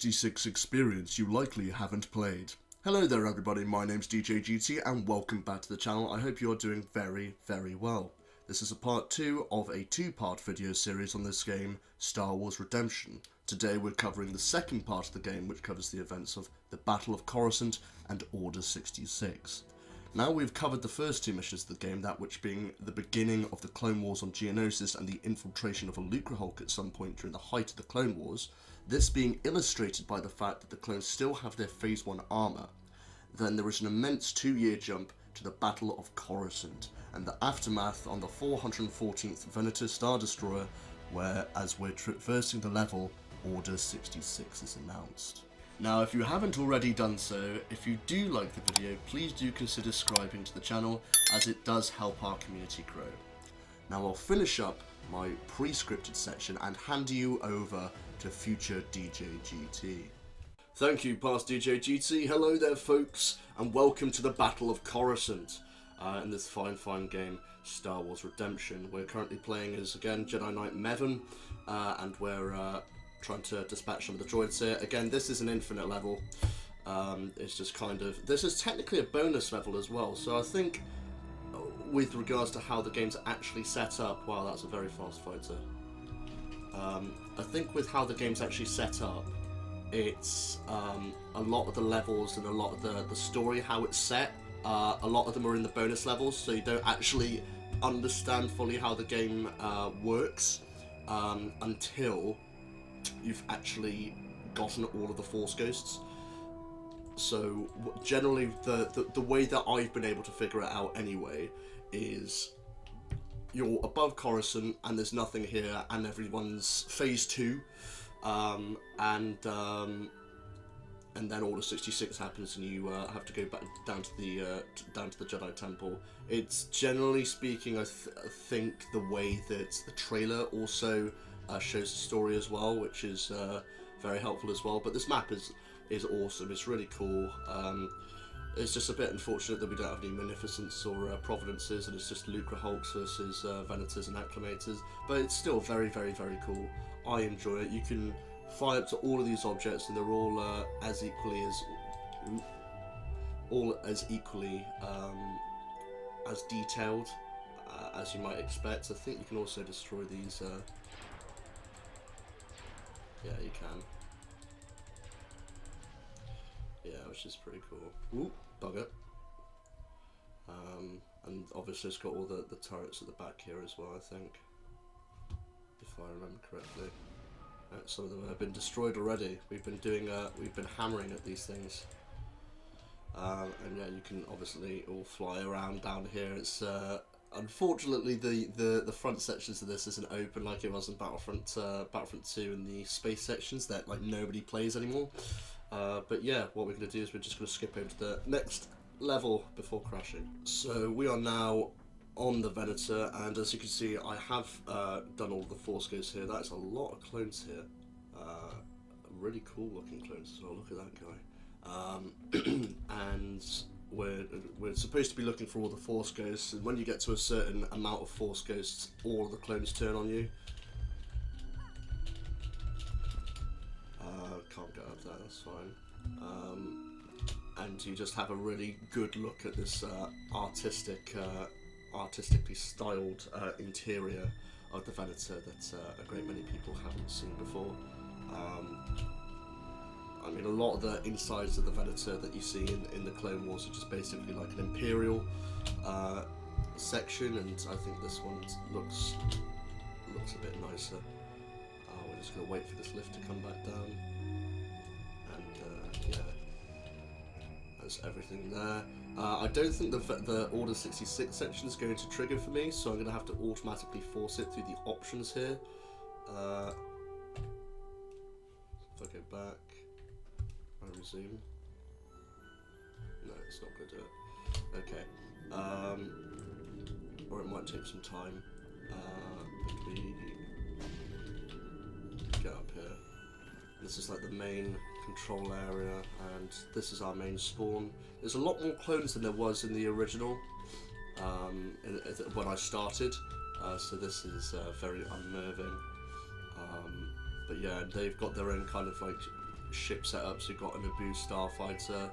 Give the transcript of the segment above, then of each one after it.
66 experience you likely haven't played. Hello there everybody, my name's DJGT and welcome back to the channel. I hope you're doing very well. This is a part 2 of a 2-part video series on this game, Star Wars Redemption. Today we're covering the second part of the game, which covers the events of the Battle of Coruscant and Order 66. Now we've covered the first 2 missions of the game, that which being the beginning of the Clone Wars on Geonosis and the infiltration of a Lucrehulk at some point during the height of the Clone Wars, this being illustrated by the fact that the clones still have their Phase 1 armour. Then there is an immense 2-year jump to the Battle of Coruscant and the aftermath on the 414th Venator Star Destroyer, where, as we're traversing the level, Order 66 is announced. Now, if you haven't already done so, if you do like the video, please do consider subscribing to the channel, as it does help our community grow. Now I'll finish up my pre-scripted section and hand you over to future DJGT. Thank you, past DJGT. Hello there, folks, and welcome to the Battle of Coruscant in this fine game, Star Wars Redemption. We're currently playing as, again, Jedi Knight Mevin, and we're trying to dispatch some of the droids here. Again, this is an infinite level. It's just kind of... This is technically a bonus level as well, so I think with regards to how the game's actually set up... Wow, that's a very fast fighter. I think with how the game's actually set up, it's a lot of the levels and a lot of the story, how it's set, a lot of them are in the bonus levels, so you don't actually understand fully how the game works until you've actually gotten all of the Force Ghosts. So generally the way that I've been able to figure it out anyway is you're above Coruscant and there's nothing here and everyone's Phase 2, and then Order 66 happens and you have to go back down to the Jedi Temple. It's generally speaking, I think, the way that the trailer also shows the story as well, which is very helpful as well. But this map is awesome. It's really cool. It's just a bit unfortunate that we don't have any Munificence or Providences, and it's just Lucrehulks versus Venators and Acclimators. But it's still very cool. I enjoy it. You can fly up to all of these objects, and they're all as equally as detailed as you might expect. I think you can also destroy these. Yeah, you can. Yeah, which is pretty cool. Ooh, bugger. And obviously it's got all the turrets at the back here as well, I think, if I remember correctly. Some of them have been destroyed already. We've been hammering at these things. And yeah, you can obviously all fly around down here. It's unfortunately the front sections of this isn't open like it was in Battlefront 2 in the space sections that like nobody plays anymore. But yeah, what we're going to do is we're just going to skip over to the next level before crashing. So we are now on the Venator, and as you can see, I have done all the Force Ghosts here. That's a lot of clones here. Really cool looking clones as well. Look at that guy. And we're supposed to be looking for all the Force Ghosts, and when you get to a certain amount of Force Ghosts, all of the clones turn on you. Can't get up there, that's fine. And you just have a really good look at this artistically styled interior of the Venator that a great many people haven't seen before. I mean, a lot of the insides of the Venator that you see in the Clone Wars are just basically like an Imperial section, and I think this one looks a bit nicer. We're just going to wait for this lift to come back down, and yeah, there's everything there. I don't think the Order 66 section is going to trigger for me, so I'm going to have to automatically force it through the options here. If I go back, I resume. No, it's not going to do it. Okay. Or it might take some time. If we get up here. This is like the main control area, and this is our main spawn. There's a lot more clones than there was in the original when I started, so this is very unnerving. But yeah, they've got their own kind of like ship setups. You've got an Naboo starfighter,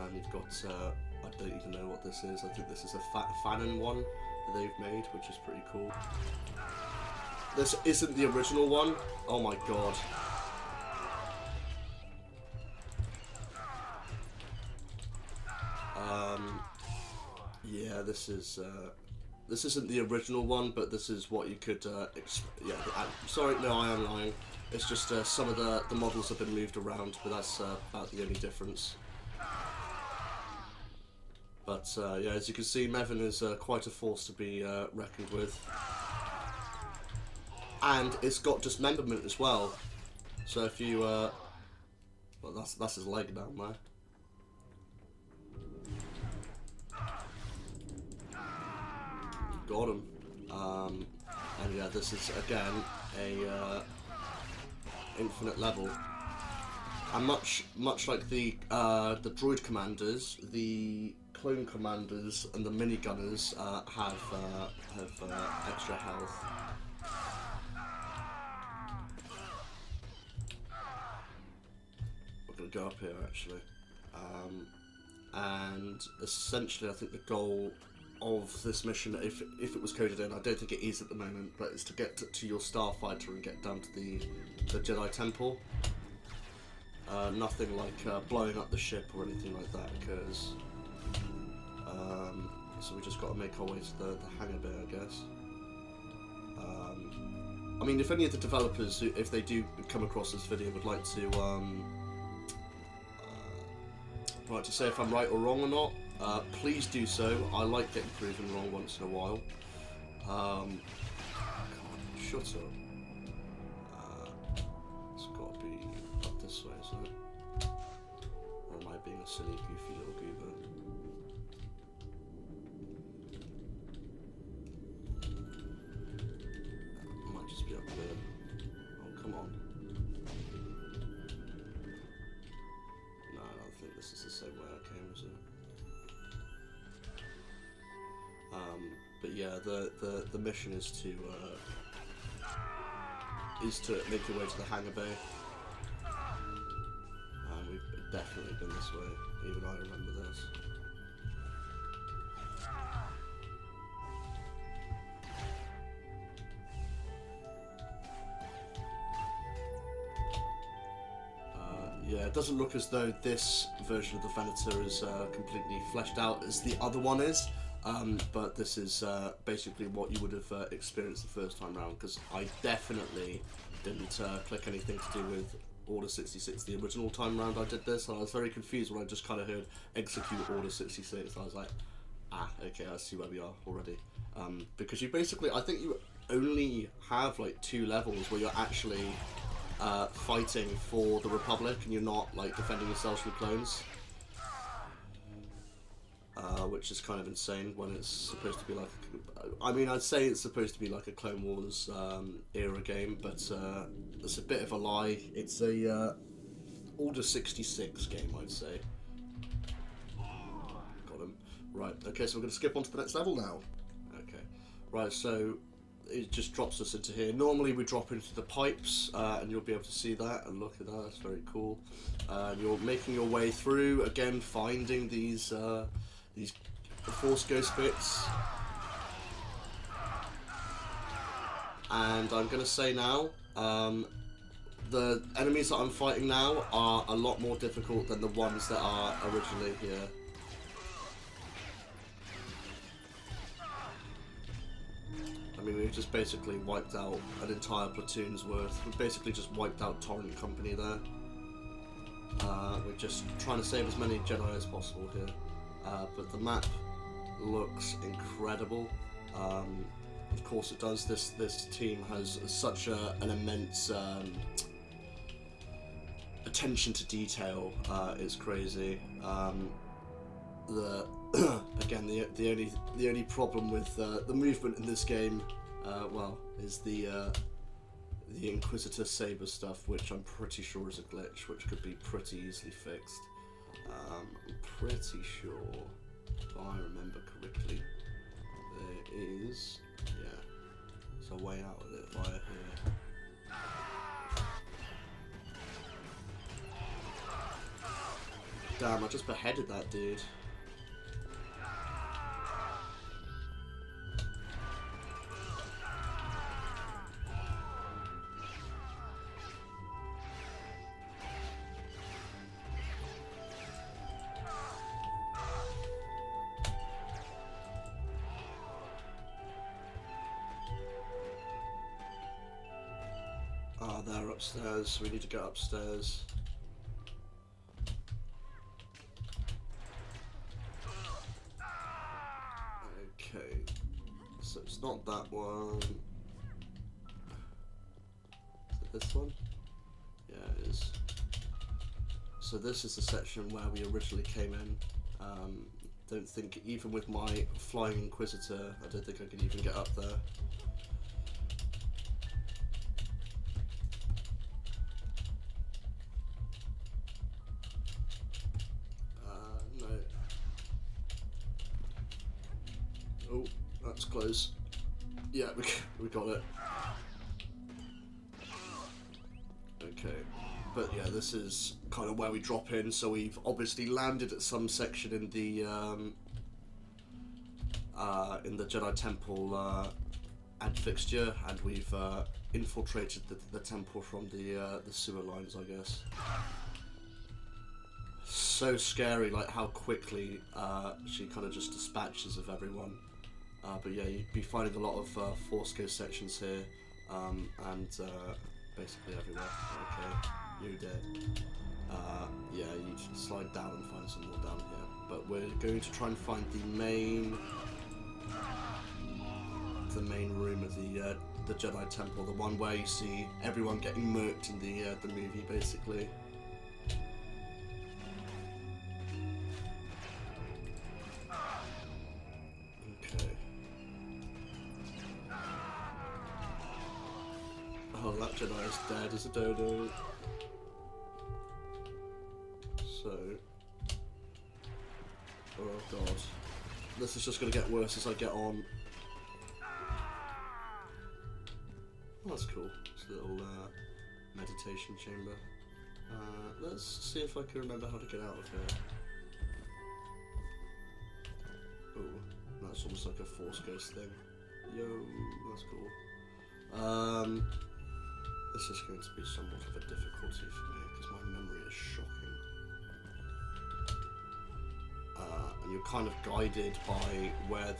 and you've got I don't even know what this is. I think this is a Fanon one that they've made, which is pretty cool. This isn't the original one. Oh my god. Yeah, this isn't the original one, but this is what you could. Yeah, sorry, no, I am lying. It's just some of the models have been moved around, but that's about the only difference. But yeah, as you can see, Mevin is quite a force to be reckoned with, and it's got dismemberment as well. So if you, well, that's his leg down there. Got him. And yeah, this is again a infinite level, and much like the droid commanders, the clone commanders and the minigunners have extra health. We're gonna go up here actually, and essentially I think the goal of this mission, if it was coded in, I don't think it is at the moment, but it's to get to your starfighter and get down to the Jedi Temple. Nothing like blowing up the ship or anything like that occurs. So we just got to make our way to the hangar bay, I guess. I mean, if any of the developers, if they do come across this video, would like to say if I'm right or wrong or not, please do so. I like getting proven wrong once in a while. God, shut up. It's got to be up this way, isn't it? Or am I being a silly, goofy little goober? Might just be up here. Oh, come on. No, I don't think this is the same way I came, is it? But yeah, the mission is to make your way to the hangar bay, and we've definitely been this way. Even I remember this. Yeah, it doesn't look as though this version of the Venator is completely fleshed out as the other one is. But this is basically what you would have experienced the first time round, because I definitely didn't click anything to do with Order 66 the original time round I did this, and I was very confused when I just kind of heard execute Order 66. I was like, ah, okay, I see where we are already. Because you basically, I think you only have like 2 levels where you're actually fighting for the Republic, and you're not like defending yourselves from clones. Which is kind of insane when it's supposed to be like, I mean, I'd say it's supposed to be like a Clone Wars era game, but it's a bit of a lie. It's a Order 66 game, I'd say. Got him. Right, okay, so we're going to skip on to the next level now. Okay, right, so it just drops us into here. Normally we drop into the pipes, and you'll be able to see that, and look at that, that's very cool. You're making your way through, again, finding these Force Ghost bits, and I'm going to say now, the enemies that I'm fighting now are a lot more difficult than the ones that are originally here. I mean, we've just basically wiped out an entire platoon's worth. We've basically just wiped out Torrent Company there. We're just trying to save as many Jedi as possible here. But the map looks incredible. Of course it does. This team has such an immense attention to detail. It's crazy. Again, the only problem with the movement in this game, well, is the Inquisitor Saber stuff, which I'm pretty sure is a glitch, which could be pretty easily fixed. I'm pretty sure, if I remember correctly, there is, yeah, there's a way out of it via here. Damn, I just beheaded that dude. Ah, they're upstairs. We need to get upstairs. Okay, so it's not that one. Is it this one? Yeah, it is. So this is the section where we originally came in. Don't think, even with my flying Inquisitor, I don't think I can even get up there. No. Oh, that's close. Yeah, we got it. Okay. But yeah, this is kind of where we drop in, so we've obviously landed at some section in the Jedi Temple adfixture, and we've infiltrated the temple from the sewer lines, I guess. So scary, like how quickly she kind of just dispatches of everyone. But yeah, you'd be finding a lot of Force Ghost sections here, and basically everywhere. Okay. You're dead. Yeah, you should slide down and find some more down here. But we're going to try and find the main room of the Jedi Temple, the one where you see everyone getting murked in the movie, basically. Okay. Oh, that Jedi is dead as a dodo. So, oh god, this is just going to get worse as I get on. Oh, that's cool. It's a little meditation chamber. Let's see if I can remember how to get out of here. Oh, that's almost like a Force Ghost thing. Yo, that's cool. This is going to be somewhat of a difficulty for me because my memory is shocking. And you're kind of guided by where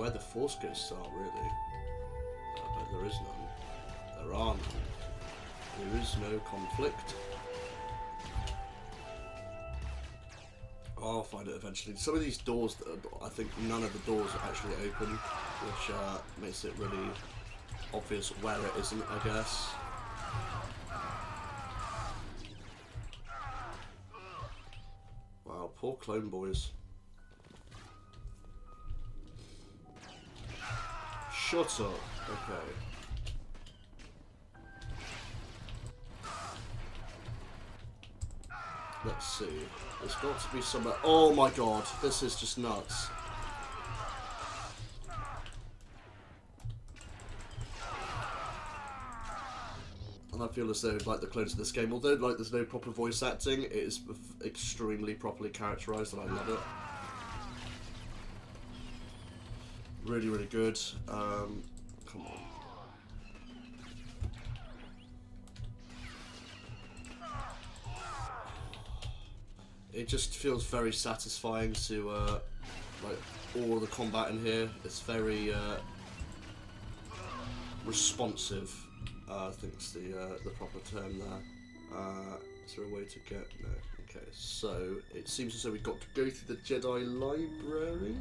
the Force Ghosts are, really. But there is none. There are none. There is no conflict. I'll find it eventually. Some of these doors, I think none of the doors are actually open, which makes it really obvious where it isn't, I guess. Wow, poor clone boys. Shut up. Okay. Let's see. There's got to be somewhere. Oh my god, this is just nuts. And I feel as though, like the clones of this game, although like there's no proper voice acting, it is extremely properly characterized, and I love it. Really, really good. Come on. It just feels very satisfying to like all the combat in here. It's very responsive. I think it's the proper term there. Is there a way to get? No. Okay, so it seems as though we've got to go through the Jedi Library.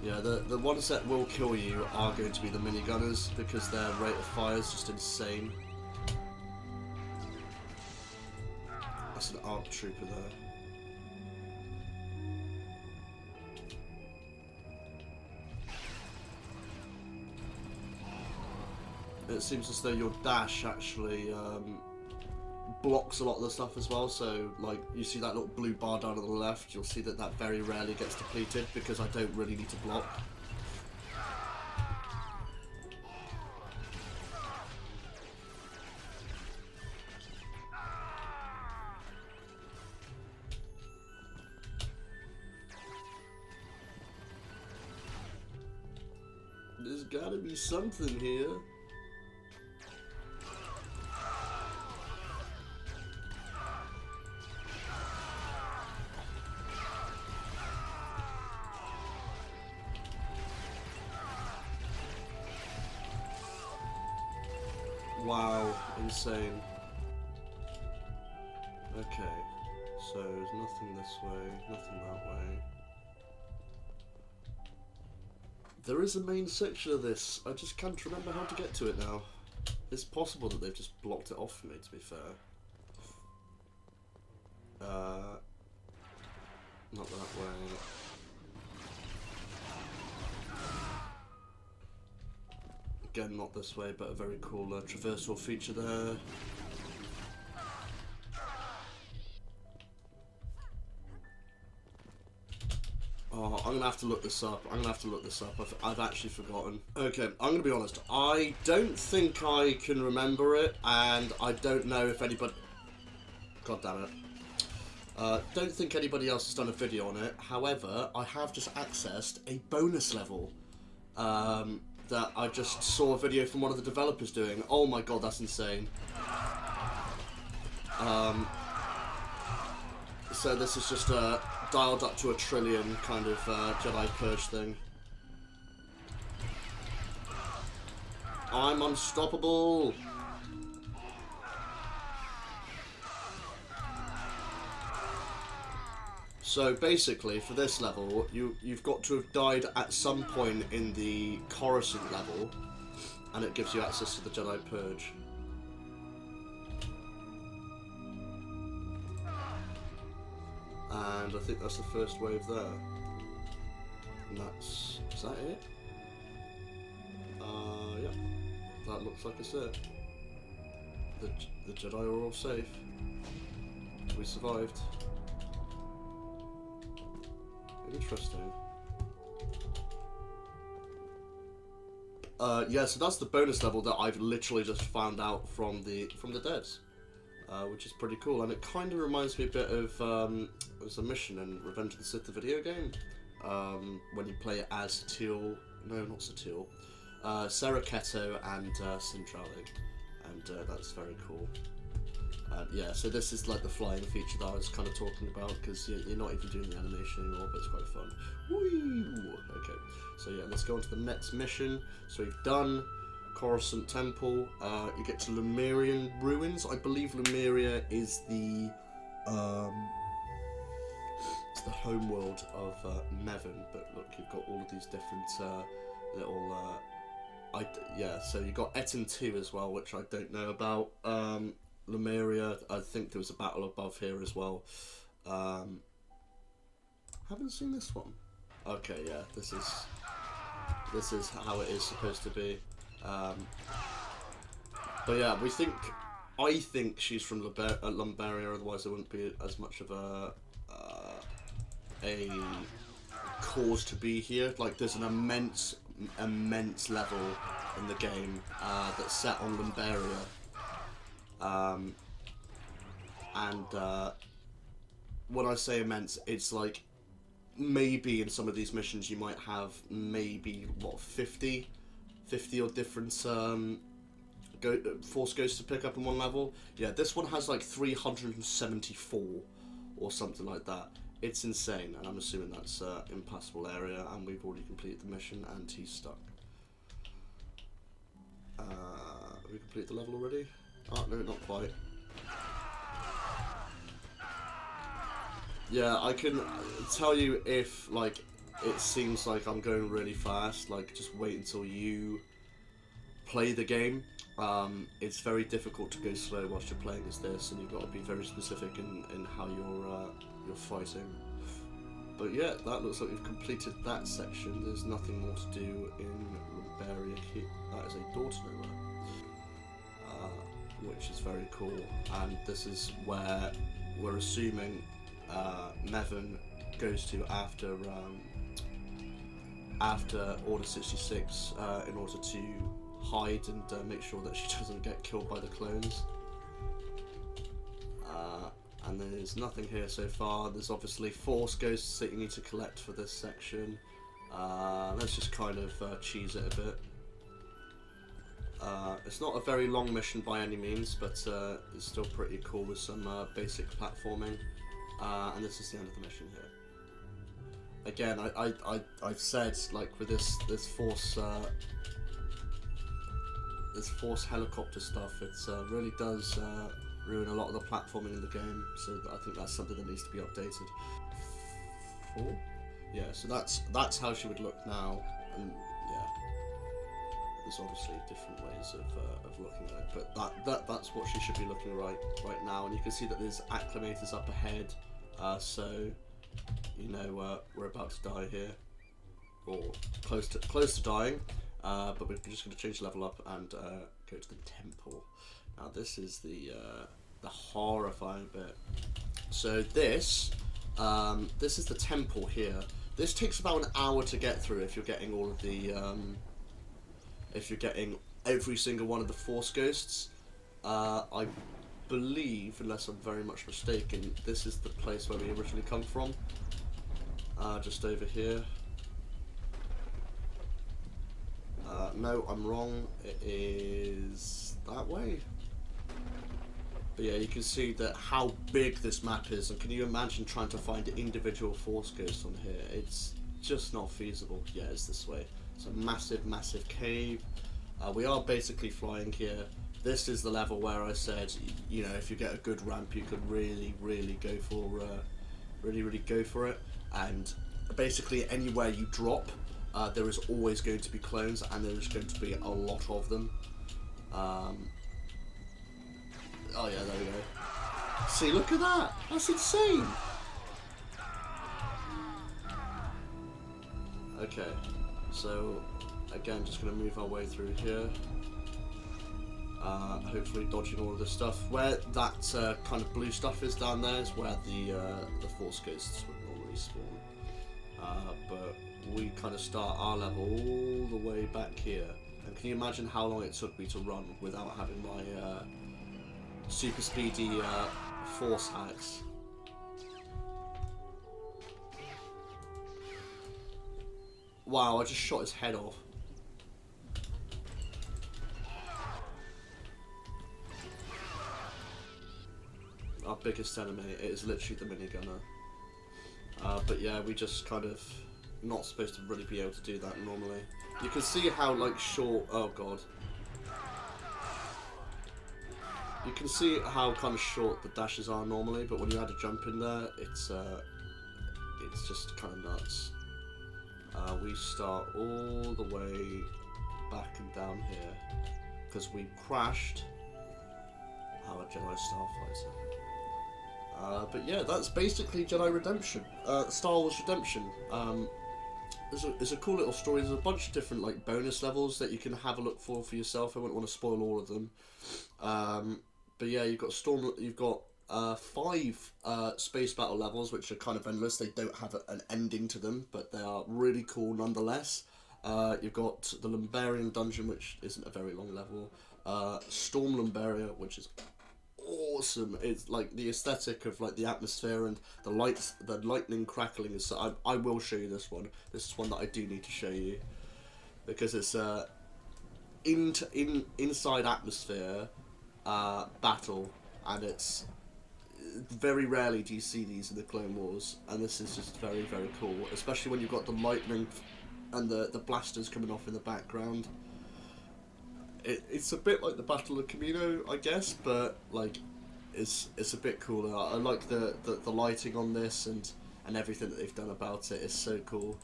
Yeah, the ones that will kill you are going to be the minigunners because their rate of fire is just insane. That's an ARC trooper there. It seems as though your dash actually blocks a lot of the stuff as well, so like you see that little blue bar down on the left, you'll see that that very rarely gets depleted because I don't really need to block. gotta be something here. Wow, insane. Okay, so there's nothing this way, nothing that way. There is a main section of this, I just can't remember how to get to it now. It's possible that they've just blocked it off for me, to be fair. Not that way. Again, not this way, but a very cool traversal feature there. Oh, I'm gonna have to look this up. I've actually forgotten. Okay, I'm gonna be honest. I don't think I can remember it, and I don't know if anybody... God damn it. Don't think anybody else has done a video on it. However, I have just accessed a bonus level that I just saw a video from one of the developers doing. Oh my god, that's insane. So this is just dialed up to 1 trillion kind of Jedi Purge thing. I'm unstoppable! So basically, for this level, you've got to have died at some point in the Coruscant level, and it gives you access to the Jedi Purge. And I think that's the first wave there. And that's... is that it? Yeah. That looks like it's it. The Jedi are all safe. We survived. Interesting. Yeah, so that's the bonus level that I've literally just found out from the devs, which is pretty cool, and it kind of reminds me a bit of there's a mission in Revenge of the Sith, the video game, when you play it as Satele, no, not Satele, Seriketo and Sintrali, and that's very cool. Yeah, so this is like the flying feature that I was kind of talking about, because you're not even doing the animation anymore, but it's quite fun. Woo! Okay, so yeah, let's go on to the next mission. So we've done Coruscant Temple. You get to Lumarian Ruins. I believe Lumaria is the it's the homeworld of Mevin. But look, you've got all of these different little. Yeah, so you've got Etten 2 as well, which I don't know about. Lumaria, I think there was a battle above here as well. Haven't seen this one. Okay, yeah, this is how it is supposed to be. But yeah, I think she's from Lumaria, otherwise there wouldn't be as much of a cause to be here. Like, there's an immense level in the game that's set on Lumaria. When I say immense, it's like maybe in some of these missions you might have maybe what 50 odd different force ghosts to pick up in one level. Yeah, this one has like 374 or something like that. It's insane, and I'm assuming that's impassable area, and we've already completed the mission, and he's stuck. Have we completed the level already? Oh, no, not quite. Yeah, I can tell you if, like, it seems like I'm going really fast. Like, just wait until you play the game. It's very difficult to go slow whilst you're playing as this, and you've got to be very specific in how you're fighting. But yeah, that looks like we've completed that section. There's nothing more to do in Lumaria. That is a door to nowhere. Which is very cool, and this is where we're assuming Mevin goes to after Order 66 in order to hide and make sure that she doesn't get killed by the clones. And there's nothing here so far. There's obviously Force Ghosts that you need to collect for this section. Let's just kind of cheese it a bit. It's not a very long mission by any means, but it's still pretty cool with some basic platforming. And this is the end of the mission here. Again, I've said, like, with this force helicopter stuff, it really does ruin a lot of the platforming in the game. So I think that's something that needs to be updated. 4? Yeah, so that's how she would look now, and yeah, there's obviously different ways of looking at it, but that's what she should be looking right now. And you can see that there's acclimators up ahead, so you know we're about to die here, or close to dying. But we're just going to change the level up and go to the temple. Now this is the horrifying bit. So this is the temple here. This takes about an hour to get through if you're getting all of the if you're getting every single one of the Force Ghosts. I believe, unless I'm very much mistaken, this is the place where we originally come from. Just over here. No, I'm wrong. It is that way. But yeah, you can see that how big this map is, and can you imagine trying to find individual Force Ghosts on here? It's just not feasible. Yeah, it's this way. It's a massive, massive cave. We are basically flying here. This is the level where I said, you know, if you get a good ramp, you could really, really go for, really go for it. And basically, anywhere you drop, there is always going to be clones, and there is going to be a lot of them. Oh yeah, there we go. See, look at that! That's insane! Okay, so again, just going to move our way through here. Hopefully dodging all of this stuff. Where that kind of blue stuff is down there is where the Force Ghosts would normally spawn. But we kind of start our level all the way back here. And can you imagine how long it took me to run without having my super speedy force hacks? Wow, I just shot his head off. Our biggest enemy, it is literally the minigunner. But yeah, we just kind of not supposed to really be able to do that normally. You can see how, like, short, oh god. You can see how kind of short the dashes are normally, but when you add a jump in there, it's just kind of nuts. We start all the way back and down here because we crashed our Jedi Starfighter. But yeah, that's basically Jedi Redemption, Star Wars Redemption. There's a cool little story. There's a bunch of different, like, bonus levels that you can have a look for yourself. I wouldn't want to spoil all of them. But yeah, you've got you've got 5 space battle levels, which are kind of endless. They don't have an ending to them, but they are really cool nonetheless. You've got the Lumbarian dungeon, which isn't a very long level. Storm Lumaria, which is awesome. It's like the aesthetic of, like, the atmosphere and the lights, the lightning crackling is. I will show you this one. This is one that I do need to show you because it's inside atmosphere battle, and it's very rarely do you see these in the Clone Wars, and this is just very, very cool, especially when you've got the lightning and the blasters coming off in the background. It's a bit like the Battle of Camino, I guess, but, like, it's a bit cooler. I like the lighting on this and everything that they've done about it is so cool.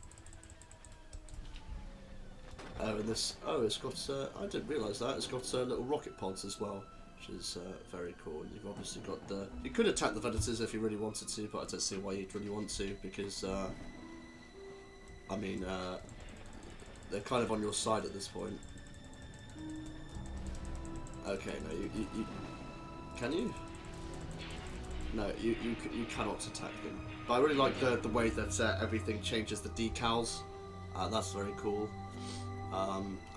And this, it's got, I didn't realise that, it's got little rocket pods as well, which is very cool. And you've obviously got you could attack the Venators if you really wanted to, but I don't see why you'd really want to, because, I mean, they're kind of on your side at this point. Okay, no, you can you? No, you cannot attack them. But I really like the way that everything changes the decals. That's very cool.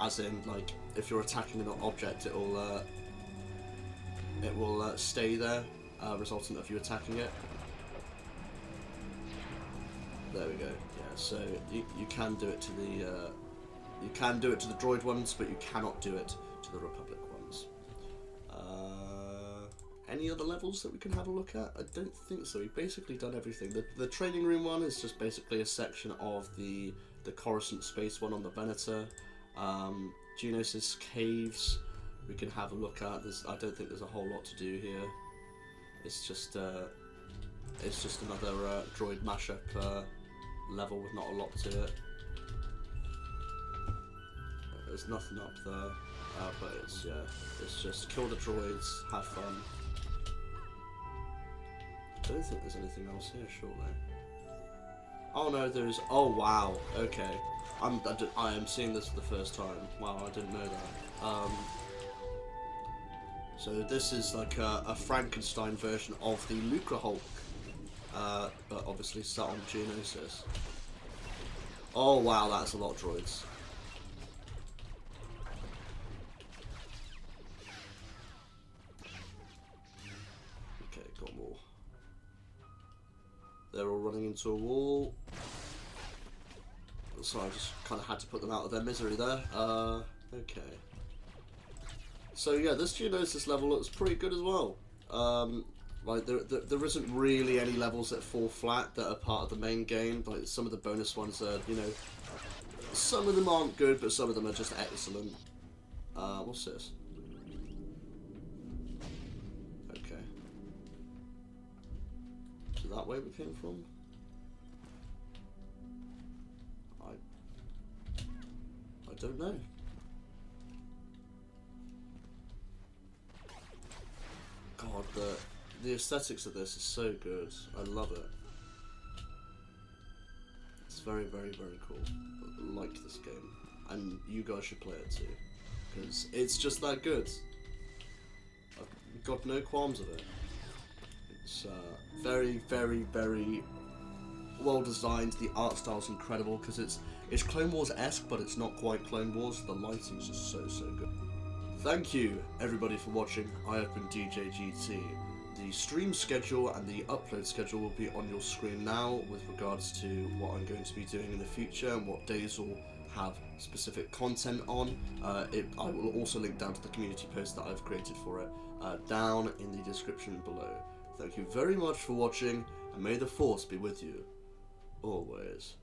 As in, like, if you're attacking an object, it will stay there, resultant of you attacking it. There we go. Yeah, so you can do it to the droid ones, but you cannot do it to the Republic ones. Any other levels that we can have a look at? I don't think so. We've basically done everything. The training room one is just basically a section of the Coruscant space one on the Venator. Geonosis caves we can have a look at. I don't think there's a whole lot to do here. It's just another droid mashup level with not a lot to it. There's nothing up there, but it's just kill the droids, have fun. I don't think there's anything else here, surely. Oh no, there is. Oh wow. Okay, I am seeing this for the first time. Wow, I didn't know that. So this is like a Frankenstein version of the Lucre Hulk, but obviously set on Geonosis. Oh wow, that's a lot of droids. Okay, got more. They're all running into a wall. So I just kind of had to put them out of their misery there. Okay. So yeah, this Geonosis level looks pretty good as well. Like there isn't really any levels that fall flat that are part of the main game. Like some of the bonus ones are, you know, some of them aren't good, but some of them are just excellent. What's this? Okay. So that way we came from? I don't know. God, the aesthetics of this is so good. I love it. It's very, very, very cool. I like this game, and you guys should play it too, because it's just that good. I've got no qualms of it. It's very, very, very well designed. The art style's incredible because it's Clone Wars-esque, but it's not quite Clone Wars. The lighting's just so good. Thank you everybody for watching. I have been DJGT. The stream schedule and the upload schedule will be on your screen now with regards to what I'm going to be doing in the future and what days will have specific content on. I will also link down to the community post that I've created for it down in the description below. Thank you very much for watching, and may the Force be with you always.